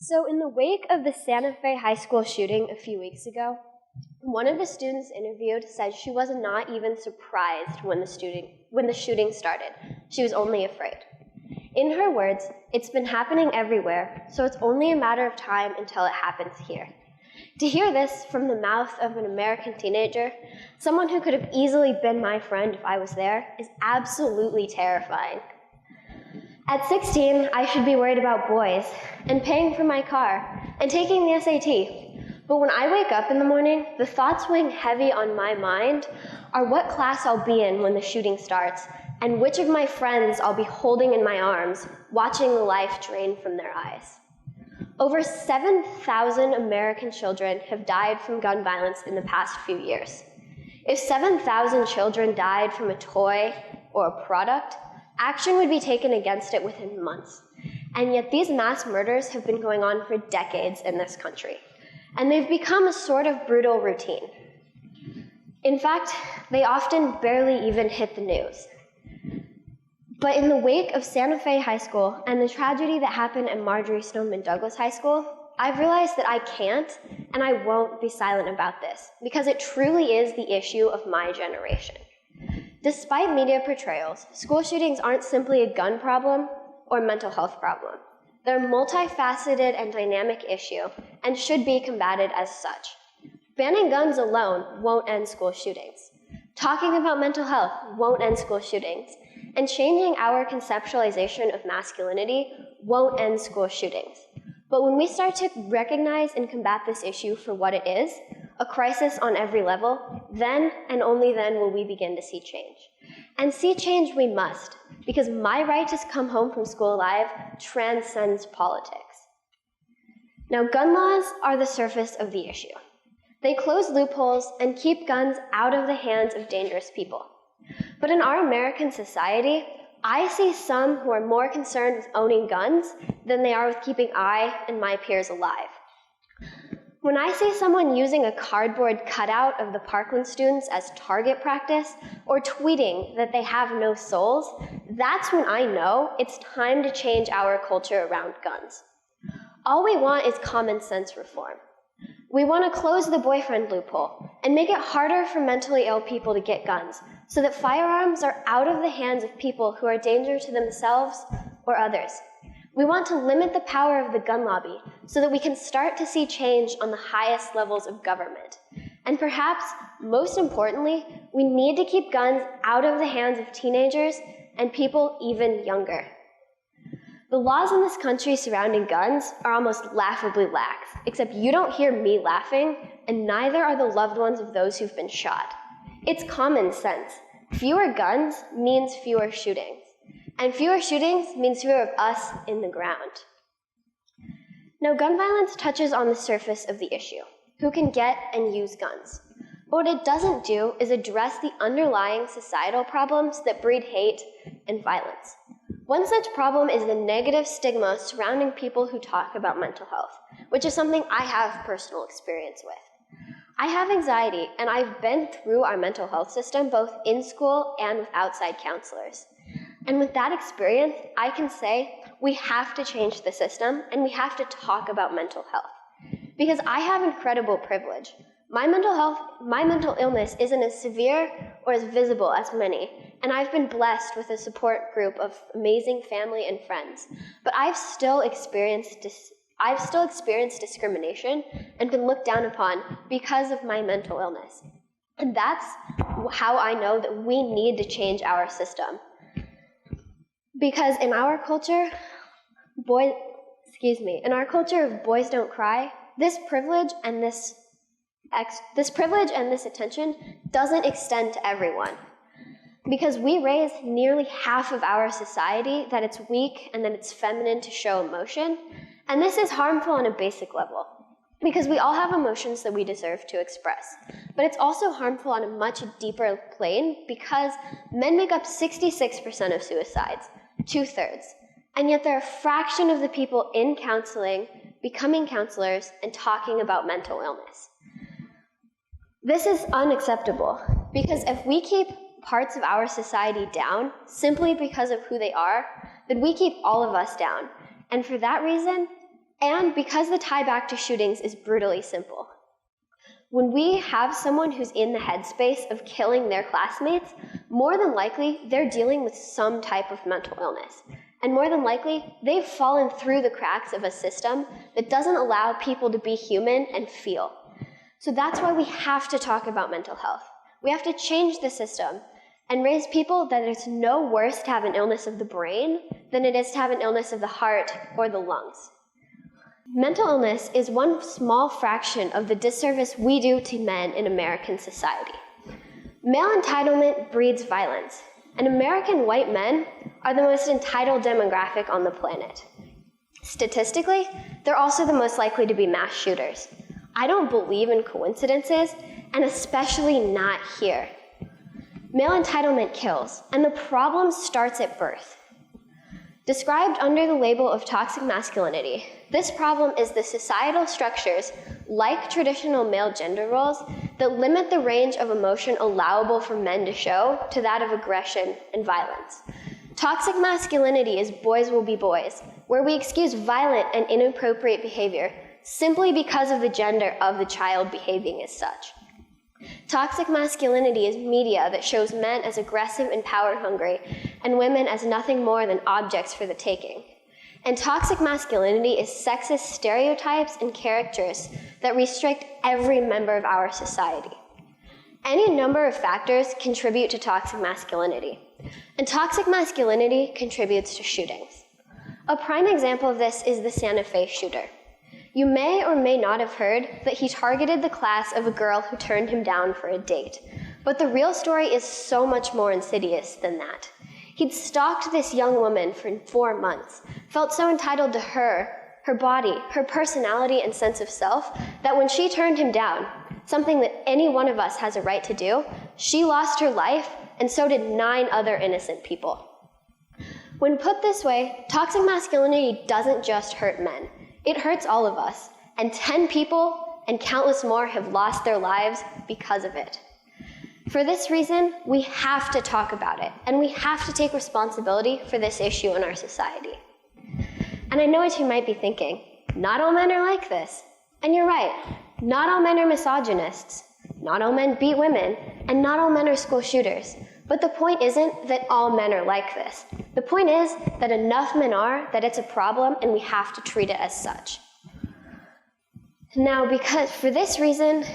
So in the wake of the Santa Fe High School shooting a few weeks ago, one of the students interviewed said she was not even surprised when the shooting started. She was only afraid. In her words, it's been happening everywhere, so it's only a matter of time until it happens here. To hear this from the mouth of an American teenager, someone who could have easily been my friend if I was there, is absolutely terrifying. At 16, I should be worried about boys, and paying for my car, and taking the SAT. But when I wake up in the morning, the thoughts weighing heavy on my mind are what class I'll be in when the shooting starts, and which of my friends I'll be holding in my arms, watching the life drain from their eyes. Over 7,000 American children have died from gun violence in the past few years. If 7,000 children died from a toy or a product, action would be taken against it within months. And yet these mass murders have been going on for decades in this country. And they've become a sort of brutal routine. In fact, they often barely even hit the news. But in the wake of Santa Fe High School and the tragedy that happened at Marjory Stoneman Douglas High School, I've realized that I can't and I won't be silent about this, because it truly is the issue of my generation. Despite media portrayals, school shootings aren't simply a gun problem or mental health problem. They're a multifaceted and dynamic issue and should be combated as such. Banning guns alone won't end school shootings. Talking about mental health won't end school shootings. And changing our conceptualization of masculinity won't end school shootings. But when we start to recognize and combat this issue for what it is, a crisis on every level, then and only then will we begin to see change. And see change we must, because my right to come home from school alive transcends politics. Now, gun laws are the surface of the issue. They close loopholes and keep guns out of the hands of dangerous people. But in our American society, I see some who are more concerned with owning guns than they are with keeping I and my peers alive. When I see someone using a cardboard cutout of the Parkland students as target practice, or tweeting that they have no souls, that's when I know it's time to change our culture around guns. All we want is common sense reform. We want to close the boyfriend loophole and make it harder for mentally ill people to get guns, so that firearms are out of the hands of people who are a danger to themselves or others. We want to limit the power of the gun lobby so that we can start to see change on the highest levels of government. And perhaps, most importantly, we need to keep guns out of the hands of teenagers and people even younger. The laws in this country surrounding guns are almost laughably lax, except you don't hear me laughing, and neither are the loved ones of those who've been shot. It's common sense. Fewer guns means fewer shootings. And fewer shootings means fewer of us in the ground. Now, gun violence touches on the surface of the issue, who can get and use guns. But what it doesn't do is address the underlying societal problems that breed hate and violence. One such problem is the negative stigma surrounding people who talk about mental health, which is something I have personal experience with. I have anxiety, and I've been through our mental health system both in school and with outside counselors. And with that experience, I can say we have to change the system and we have to talk about mental health. Because I have incredible privilege. My mental illness isn't as severe or as visible as many, and I've been blessed with a support group of amazing family and friends. But I've still experienced discrimination and been looked down upon because of my mental illness. And that's how I know that we need to change our system. Because in our culture of boys don't cry, this privilege and this attention doesn't extend to everyone. Because we raise nearly half of our society that it's weak and that it's feminine to show emotion, and this is harmful on a basic level. Because we all have emotions that we deserve to express. But it's also harmful on a much deeper plane because men make up 66% of suicides, 2/3. And yet they're a fraction of the people in counseling, becoming counselors, and talking about mental illness. This is unacceptable because if we keep parts of our society down simply because of who they are, then we keep all of us down. And for that reason, And because the tie back to shootings is brutally simple. When we have someone who's in the headspace of killing their classmates, more than likely they're dealing with some type of mental illness. And more than likely, they've fallen through the cracks of a system that doesn't allow people to be human and feel. So that's why we have to talk about mental health. We have to change the system and raise people that it's no worse to have an illness of the brain than it is to have an illness of the heart or the lungs. Mental illness is one small fraction of the disservice we do to men in American society. Male entitlement breeds violence, and American white men are the most entitled demographic on the planet. Statistically, they're also the most likely to be mass shooters. I don't believe in coincidences, and especially not here. Male entitlement kills, and the problem starts at birth. Described under the label of toxic masculinity, this problem is the societal structures, like traditional male gender roles, that limit the range of emotion allowable for men to show to that of aggression and violence. Toxic masculinity is boys will be boys, where we excuse violent and inappropriate behavior simply because of the gender of the child behaving as such. Toxic masculinity is media that shows men as aggressive and power-hungry, and women as nothing more than objects for the taking. And toxic masculinity is sexist stereotypes and characters that restrict every member of our society. Any number of factors contribute to toxic masculinity, and toxic masculinity contributes to shootings. A prime example of this is the Santa Fe shooter. You may or may not have heard that he targeted the class of a girl who turned him down for a date, but the real story is so much more insidious than that. He'd stalked this young woman for 4 months, felt so entitled to her body, her personality and sense of self, that when she turned him down, something that any one of us has a right to do, she lost her life, and so did 9 other innocent people. When put this way, toxic masculinity doesn't just hurt men. It hurts all of us, and 10 people and countless more have lost their lives because of it. For this reason, we have to talk about it, and we have to take responsibility for this issue in our society. And I know what you might be thinking, not all men are like this. And you're right, not all men are misogynists, not all men beat women, and not all men are school shooters. But the point isn't that all men are like this. The point is that enough men are that it's a problem and we have to treat it as such. Now, because for this reason,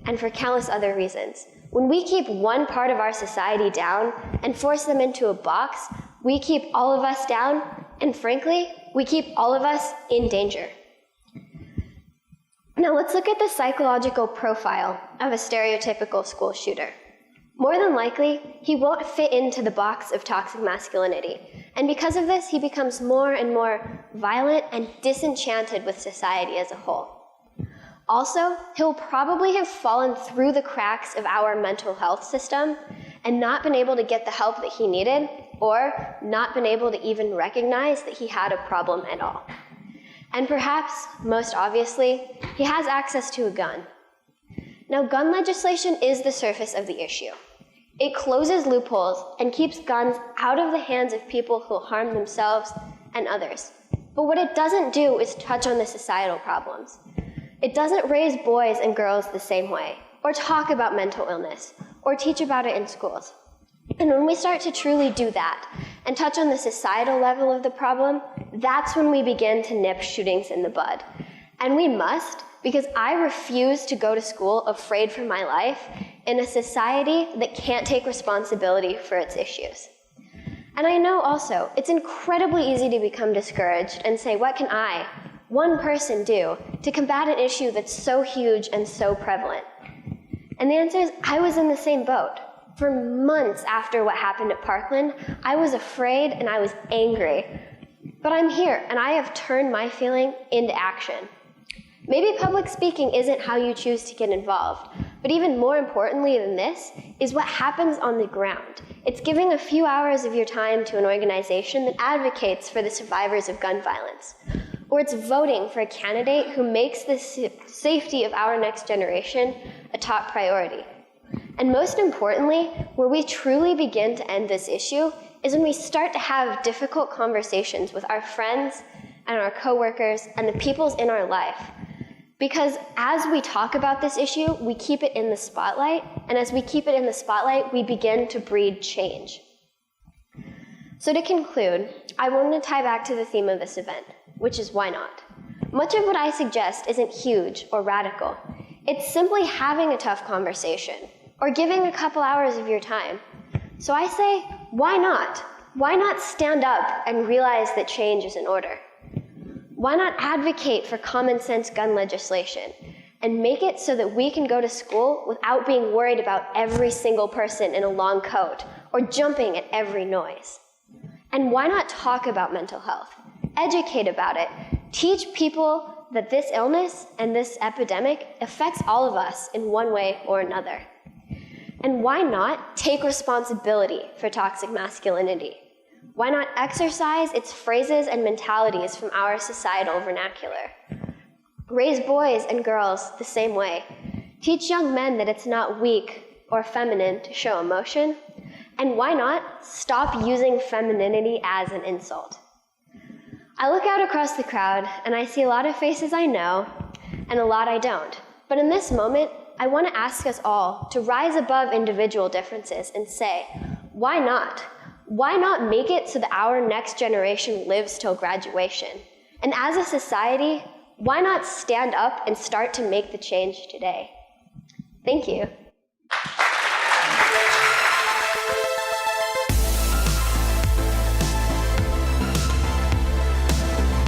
and for countless other reasons, when we keep one part of our society down and force them into a box, we keep all of us down, and frankly, we keep all of us in danger. Now let's look at the psychological profile of a stereotypical school shooter. More than likely, he won't fit into the box of toxic masculinity, and because of this, he becomes more and more violent and disenchanted with society as a whole. Also, he'll probably have fallen through the cracks of our mental health system and not been able to get the help that he needed, or not been able to even recognize that he had a problem at all. And perhaps, most obviously, he has access to a gun. Now, gun legislation is the surface of the issue. It closes loopholes and keeps guns out of the hands of people who harm themselves and others. But what it doesn't do is touch on the societal problems. It doesn't raise boys and girls the same way, or talk about mental illness, or teach about it in schools. And when we start to truly do that, and touch on the societal level of the problem, that's when we begin to nip shootings in the bud. And we must, because I refuse to go to school afraid for my life in a society that can't take responsibility for its issues. And I know also, it's incredibly easy to become discouraged and say, what can I, one person, do to combat an issue that's so huge and so prevalent? And the answer is, I was in the same boat. For months after what happened at Parkland, I was afraid and I was angry. But I'm here, and I have turned my feeling into action. Maybe public speaking isn't how you choose to get involved, but even more importantly than this is what happens on the ground. It's giving a few hours of your time to an organization that advocates for the survivors of gun violence. Or it's voting for a candidate who makes the safety of our next generation a top priority. And most importantly, where we truly begin to end this issue is when we start to have difficult conversations with our friends, and our coworkers and the peoples in our life. Because as we talk about this issue, we keep it in the spotlight, and as we keep it in the spotlight, we begin to breed change. So to conclude, I want to tie back to the theme of this event, which is why not? Much of what I suggest isn't huge or radical. It's simply having a tough conversation, or giving a couple hours of your time. So I say, why not? Why not stand up and realize that change is in order? Why not advocate for common sense gun legislation and make it so that we can go to school without being worried about every single person in a long coat or jumping at every noise? And why not talk about mental health, educate about it, teach people that this illness and this epidemic affects all of us in one way or another? And why not take responsibility for toxic masculinity? Why not exercise its phrases and mentalities from our societal vernacular? Raise boys and girls the same way. Teach young men that it's not weak or feminine to show emotion. And why not stop using femininity as an insult? I look out across the crowd and I see a lot of faces I know and a lot I don't. But in this moment, I want to ask us all to rise above individual differences and say, why not? Why not make it so that our next generation lives till graduation? And as a society, why not stand up and start to make the change today? Thank you.